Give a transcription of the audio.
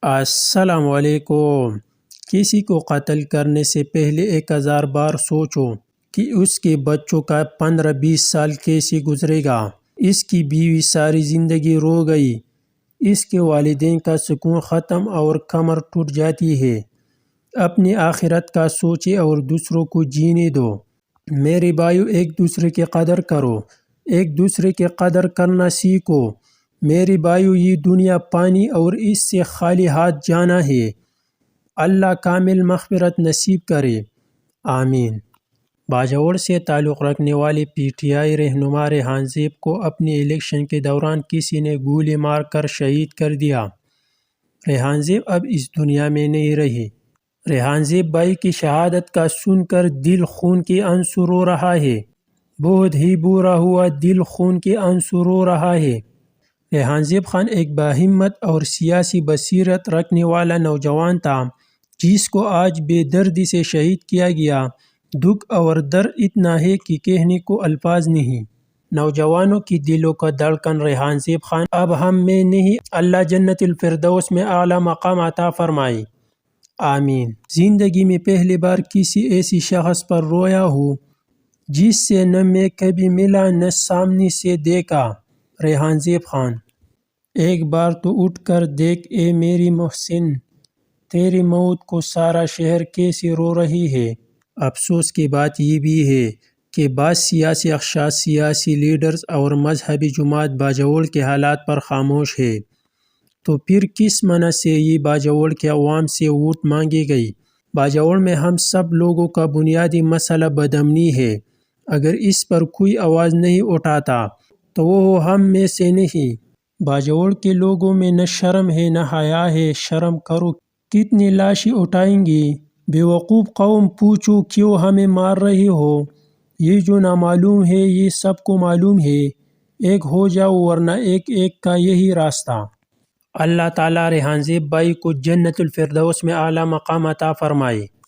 السلام علیکم۔ کسی کو قتل کرنے سے پہلے 1000 بار سوچو کہ اس کے بچوں کا 15-20 سال کیسے گزرے گا۔ اس کی بیوی ساری زندگی رو گئی، اس کے والدین کا سکون ختم اور کمر ٹوٹ جاتی ہے۔ اپنی آخرت کا سوچے اور دوسروں کو جینے دو۔ میرے بھائیو، ایک دوسرے کی قدر کرو، ایک دوسرے کی قدر کرنا سیکھو۔ میرے بھائیو، یہ دنیا پانی اور اس سے خالی ہاتھ جانا ہے۔ اللہ کامل مغفرت نصیب کرے، آمین۔ باجوڑ سے تعلق رکھنے والے پی ٹی آئی رہنما ریحان زیب کو اپنے الیکشن کے دوران کسی نے گولی مار کر شہید کر دیا۔ ریحان زیب اب اس دنیا میں نہیں رہے۔ ریحان زیب بھائی کی شہادت کا سن کر دل خون کے آنسو رو رہا ہے، بہت ہی برا ہوا، دل خون کے آنسو رو رہا ہے۔ ریحان زیب خان ایک باہمت اور سیاسی بصیرت رکھنے والا نوجوان تھا جس کو آج بے دردی سے شہید کیا گیا۔ دکھ اور درد اتنا ہے کہ کہنے کو الفاظ نہیں۔ نوجوانوں کی دلوں کا دھڑکن ریحان زیب خان اب ہم میں نہیں، اللہ جنت الفردوس میں اعلیٰ مقام عطا فرمائے، آمین۔ زندگی میں پہلی بار کسی ایسی شخص پر رویا ہوں جس سے نہ میں کبھی ملا نہ سامنے سے دیکھا۔ ریحان زیب خان۔ ایک بار تو اٹھ کر دیکھ اے میری محسن، تیری موت کو سارا شہر کیسے رو رہی ہے۔ افسوس کی بات یہ بھی ہے کہ بعض سیاسی اقشار، سیاسی لیڈرز اور مذہبی جماعت باجوڑ کے حالات پر خاموش ہے۔ تو پھر کس منع سے یہ باجوڑ کے عوام سے ووٹ مانگی گئی؟ باجوڑ میں ہم سب لوگوں کا بنیادی مسئلہ بدامنی ہے۔ اگر اس پر کوئی آواز نہیں اٹھاتا تو وہ ہم میں سے نہیں۔ باجوڑ کے لوگوں میں نہ شرم ہے نہ حیا ہے، شرم کرو، کتنی لاشیں اٹھائیں گے؟ بے وقوف قوم، پوچھو کیوں ہمیں مار رہے ہو؟ یہ جو نامعلوم ہے یہ سب کو معلوم ہے، ایک ہو جاؤ ورنہ ایک ایک کا یہی راستہ۔ اللہ تعالیٰ ریحان زیب بھائی کو جنت الفردوس میں اعلیٰ مقام عطا فرمائے۔